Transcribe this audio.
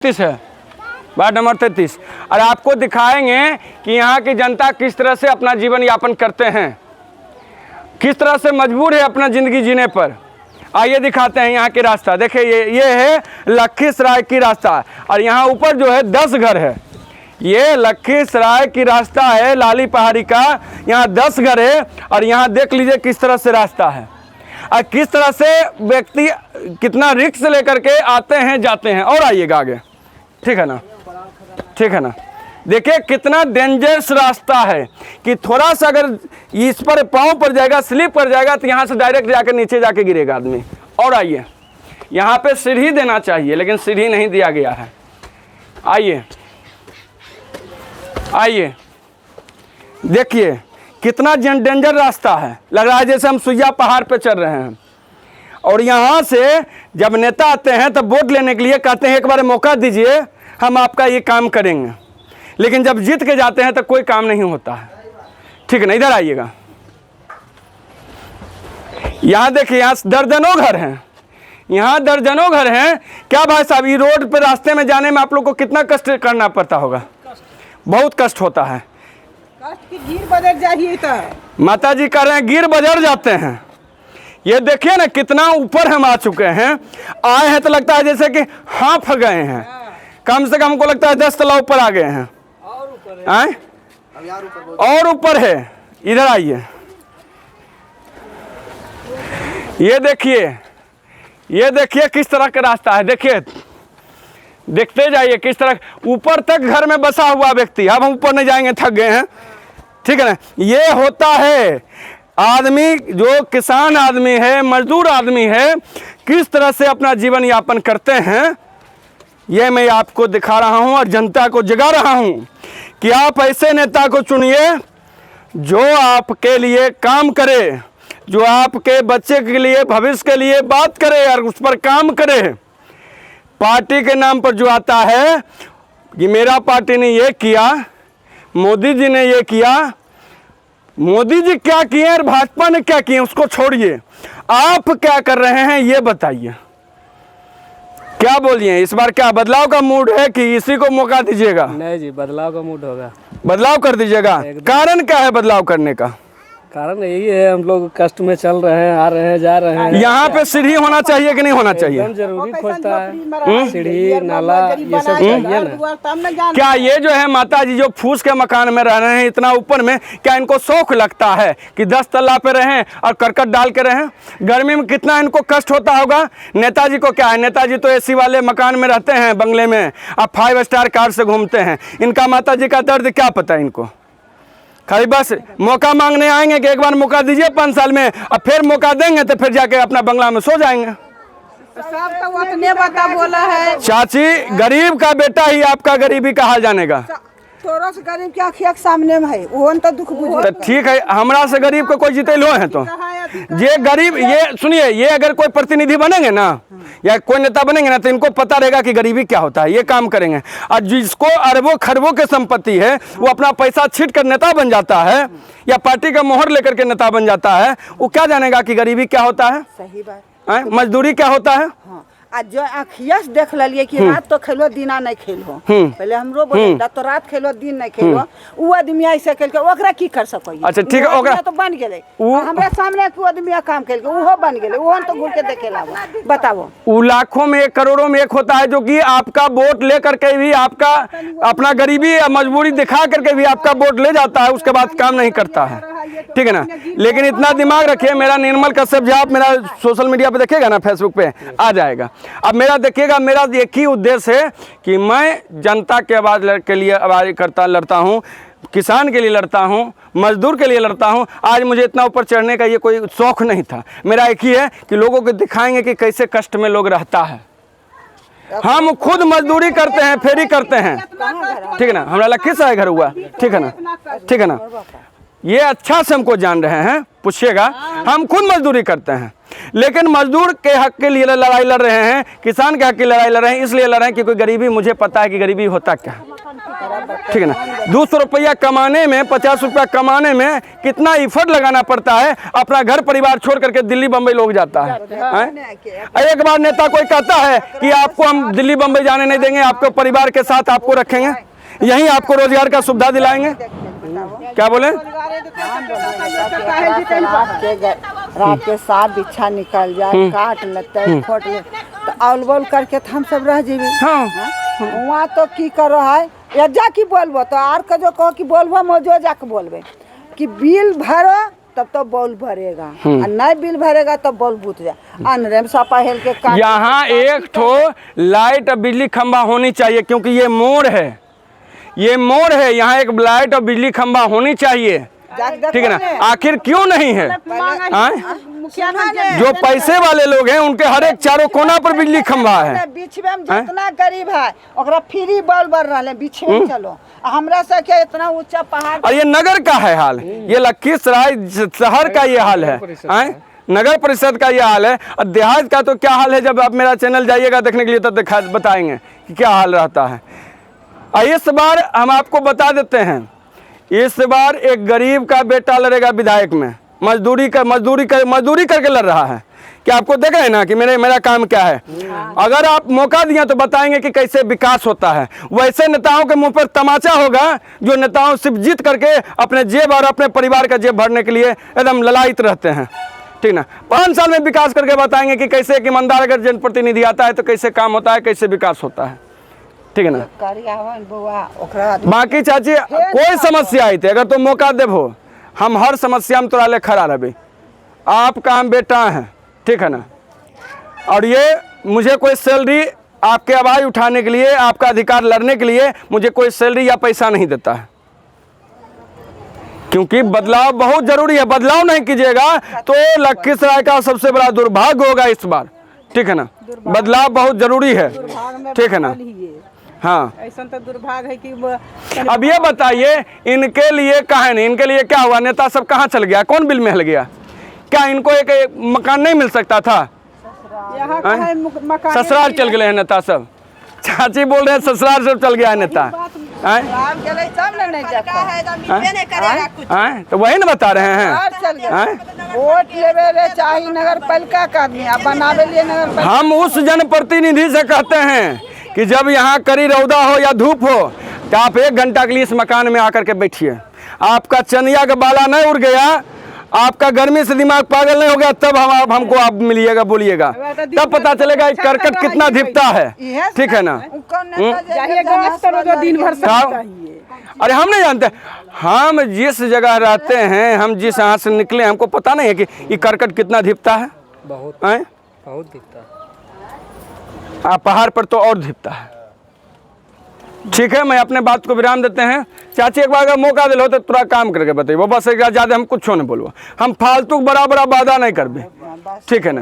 33 है, ward number 33। और आपको दिखाएंगे कि यहाँ की जनता किस तरह से अपना जीवन यापन करते हैं, किस तरह से मजबूर है अपना ज़िंदगी जीने पर। आइए दिखाते हैं यहाँ की रास्ता। देखिए ये है लखीसराय की रास्ता और यहाँ ऊपर जो है 10 घर है। ये लखीसराय की रास्ता है, लाली पहाड़ी का। यहाँ 10 घर है और यहाँ देख लीजिए किस तरह से रास्ता है और किस तरह से व्यक्ति कितना रिस्क लेकर के आते हैं जाते हैं। और आइएगा आगे, ठीक है ना, ठीक है ना। देखिए कितना डेंजरस रास्ता है कि थोड़ा सा अगर इस पर पाँव पर जाएगा, स्लिप कर जाएगा तो यहाँ से डायरेक्ट जाकर नीचे जाके गिरेगा आदमी। और आइए, यहाँ पे सीढ़ी देना चाहिए लेकिन सीढ़ी नहीं दिया गया है। आइए आइए, देखिए कितना डेंजर रास्ता है। लग रहा है जैसे हम सुइया पहाड़ पे चल रहे हैं। और यहाँ से जब नेता आते हैं तब वोट लेने के लिए कहते हैं एक बार मौका दीजिए, हम आपका ये काम करेंगे। लेकिन जब जीत के जाते हैं तो कोई काम नहीं होता है, ठीक है ना। इधर आइएगा, यहाँ देखिए, यहाँ दर्जनों घर हैं, यहाँ दर्जनों घर हैं। क्या भाई साहब, ये रोड पे रास्ते में जाने में आप लोग को कितना कष्ट करना पड़ता होगा? बहुत कष्ट होता है। गिर बजर जाइए तो माता जी कह रहे हैं गिर बजर जाते हैं। ये देखिए ना कितना ऊपर हम आ चुके हैं। आए हैं तो लगता है जैसे कि हाँफ गए हैं। कम से कम हमको लगता है 10 तला ऊपर आ गए हैं। आए और ऊपर है। इधर आइए, ये देखिए किस तरह का रास्ता है। देखिए, देखते जाइए किस तरह ऊपर तक घर में बसा हुआ व्यक्ति। अब हम ऊपर नहीं जाएंगे, थक गए हैं, ठीक है ना। ये होता है आदमी जो किसान आदमी है, मजदूर आदमी है, किस तरह से अपना जीवन यापन करते हैं। ये मैं आपको दिखा रहा हूं और जनता को जगा रहा हूं कि आप ऐसे नेता को चुनिए जो आपके लिए काम करे, जो आपके बच्चे के लिए, भविष्य के लिए बात करे और उस पर काम करे। पार्टी के नाम पर जो आता है कि मेरा पार्टी ने ये किया, मोदी जी ने ये किया, मोदी जी क्या किए और भाजपा ने क्या किए उसको छोड़िए, आप क्या कर रहे हैं ये बताइए। क्या बोलिए, इस बार क्या बदलाव का मूड है कि इसी को मौका दीजिएगा? नहीं जी, बदलाव का मूड होगा। बदलाव कर दीजिएगा। कारण क्या है बदलाव करने का? कारण यही है, हम लोग कष्ट में चल रहे हैं, आ रहे हैं, जा रहे हैं। यहाँ पे सीढ़ी होना चाहिए कि नहीं होना चाहिए? एकदम जरूरी खोजता है, सीढ़ी नाला ये सब चाहिए ना। क्या ये जो है माता जी जो फूस के मकान में रह रहे हैं इतना ऊपर में, क्या इनको शौक लगता है कि 10 तल्ला पे रहें और करकट डाल के रहें? गर्मी में कितना इनको कष्ट होता होगा। नेताजी को क्या है, नेताजी तो एसी वाले मकान में रहते हैं, बंगले में, अब 5 स्टार कार से घूमते हैं। इनका माता जी का दर्द क्या पता है इनको? खाली बस मौका मांगने आएंगे कि एक बार मौका दीजिए 5 साल में, अब फिर मौका देंगे तो फिर जाके अपना बंगला में सो जाएंगे। सब तो उतने बता बोला है। चाची, गरीब का बेटा ही आपका गरीबी का हाल जानेगा। तोरा से गरीब के आँखिया के सामने में है, वो तो दुख बुझे। तो ठीक है, हमरा से गरीब को कोई जीते लो है तो ये गरीब, ये सुनिए, ये अगर कोई प्रतिनिधि बनेंगे ना या कोई नेता बनेंगे ना तो इनको पता रहेगा कि गरीबी क्या होता है, ये काम करेंगे। और जिसको अरबों खरबों की संपत्ति है वो अपना पैसा छीट कर नेता बन जाता है या पार्टी का मोहर लेकर के नेता बन जाता है, वो क्या जानेगा कि गरीबी क्या होता है, सही बात, मजदूरी क्या होता है। हाँ। आज जो आँखिया से देख लिये कि रात तो खेलो दिना नहीं खेलो, पहले हमरो बोले तो रात खेलो दिन नहीं खेलो, वो आदमी ऐसे खेल के ओकरा की कर सको। अच्छा ठीक है, ओकरा तो बन गए, हमरा सामने को आदमी काम खेल के वो बन गए, वो तो घूर के देखे ला। बताओ, वो लाखों में एक, करोड़ों में एक होता है जो कि आपका वोट ले करके भी आपका अपना गरीबी या मजबूरी दिखा करके भी आपका वोट ले जाता है, उसके बाद काम नहीं करता है, ठीक है ना। लेकिन इतना दिमाग रखिए, मेरा निर्मल कश्यप जी, आप मेरा सोशल मीडिया पे देखिएगा ना, फेसबुक पे आ जाएगा। अब मेरा देखिएगा, मेरा एक ही उद्देश्य है कि मैं जनता के आवाज़ के लिए आवाज़ लड़ता हूँ, किसान के लिए लड़ता हूँ, मजदूर के लिए लड़ता हूँ। आज मुझे इतना ऊपर चढ़ने का ये कोई शौक नहीं था। मेरा एक ही है कि लोगों को दिखाएंगे कि कैसे कष्ट में लोग रहता है। हम खुद मजदूरी करते हैं, फेरी करते हैं, ठीक है ना। हमारा लखीसराय घर हुआ, ठीक है ना, ठीक है ना। ये अच्छा से हमको जान रहे हैं, पूछिएगा। हम खुद मजदूरी करते हैं, लेकिन मजदूर के हक के लिए लड़ाई लड़ रहे हैं, किसान के हक की लड़ाई लड़ रहे हैं, इसलिए लड़ रहे हैं कि कोई गरीबी, मुझे पता है कि गरीबी होता क्या है, ठीक है ना। 200 रुपया कमाने में, 50 रुपया कमाने में कितना इफर्ट लगाना पड़ता है। अपना घर परिवार छोड़ करके दिल्ली बम्बई लोग जाता है, एक बार नेता कोई कहता है कि आपको हम दिल्ली बम्बई जाने नहीं देंगे, आपको परिवार के साथ आपको रखेंगे, यहीं आपको रोजगार का सुविधा दिलाएंगे। क्या बोले? रात के 7 बिच्छा निकल जाए, काट लेते फोट ले तो औल बोल करके तो हम सब रह जीवी। वहाँ तो की करो है या जाके बोलबो तो आर का जो कहो कि बोलबो मौजो जाके बोलबे कि बिल भरो तब तो बॉल भरेगा, और नहीं बिल भरेगा तब बॉल बुत जा अनरेम सपा हेल के काट। यहाँ एक ठो लाइट और बिजली खंभा होनी चाहिए, क्योंकि ये मोड़ है, ये मोड़ है, यहाँ एक लाइट और बिजली खंभा होनी चाहिए, ठीक है ना। आखिर क्यों नहीं है? जो पैसे वाले लोग हैं उनके हर एक चारों कोना पर बिजली खंभा है। बीच में हम जितना गरीब है ओकरा फ्री बॉल बढ़ रहा है, बीच में चलो हमरा से क्या इतना ऊंचा पहाड़। और ये नगर का है हाल, ये लखीसराय शहर का ये हाल है, नगर परिषद का ये हाल है। और देहात का तो क्या हाल है, जब आप मेरा चैनल जाइएगा देखने के लिए तब बताएंगे कि क्या हाल रहता है। इस बार हम आपको बता देते हैं, इस बार एक गरीब का बेटा लड़ेगा विधायक में, मजदूरी करके लड़ रहा है। क्या आपको देख रहे हैं ना कि मेरा काम क्या है। अगर आप मौका दिया तो बताएंगे कि कैसे विकास होता है। वैसे नेताओं के मुंह पर तमाचा होगा जो नेताओं सिर्फ जीत करके अपने जेब और अपने परिवार का जेब भरने के लिए एकदम ललायित रहते हैं, ठीक ना। 5 साल में विकास करके बताएंगे कि कैसे एक ईमानदार अगर जनप्रतिनिधि आता है तो कैसे काम होता है, कैसे विकास होता है, ठीक है ना। बाकी चाची कोई समस्या आई थी, अगर तुम मौका देबो हम हर समस्या में तोरा ले खड़ा रहे। आपका हम बेटा हैं, ठीक है ना। और ये मुझे कोई सैलरी आपके आवाज़ उठाने के लिए, आपका अधिकार लड़ने के लिए मुझे कोई सैलरी या पैसा नहीं देता है, क्योंकि बदलाव बहुत जरूरी है। बदलाव नहीं कीजिएगा तो लखीसराय का सबसे बड़ा दुर्भाग्य होगा इस बार, ठीक है ना। बदलाव बहुत जरूरी है, ठीक है ना। हाँ, ऐसा तो दुर्भाग्य है कि अब ये बताइए इनके लिए कहा नहीं, इनके लिए क्या हुआ? नेता सब कहाँ चल गया? कौन बिल में हिल गया? क्या इनको एक मकान नहीं मिल सकता था? ससुराल चल गए हैं नेता सब। चाची बोल रहे हैं ससुराल सब चल गया है नेता। तो वही ना बता रहे हैं। वोट लेवे चाहिए नगर पालिका का आदमी, बनावे लिए नगर पालिका। हम उस जनप्रतिनिधि से कहते हैं कि जब यहाँ कड़ी रौदा हो या धूप हो तो आप 1 घंटा के लिए इस मकान में आकर के बैठिए। आपका चनिया का बाला नहीं उड़ गया, आपका गर्मी से दिमाग पागल नहीं हो गया, तब हम हमको आप मिलिएगा, बोलिएगा, तब पता चलेगा करकट कितना धिपता है, ठीक है ना। अरे हम नहीं जानते, हम जिस जगह रहते हैं, हम जिस यहाँ से निकले, हमको पता नहीं है कि ये करकट कितना धिपता है। बहुत धिपता है। आप पहाड़ पर तो और धिपता है। ठीक है, मैं अपने बात को विराम देते हैं। चाची एक बार अगर मौका दिलो तो थोड़ा काम करके बताइए, बस एक ज़्यादा हम कुछ नहीं बोलबो, हम फालतू बड़ा वादा नहीं करबे, ठीक है ना।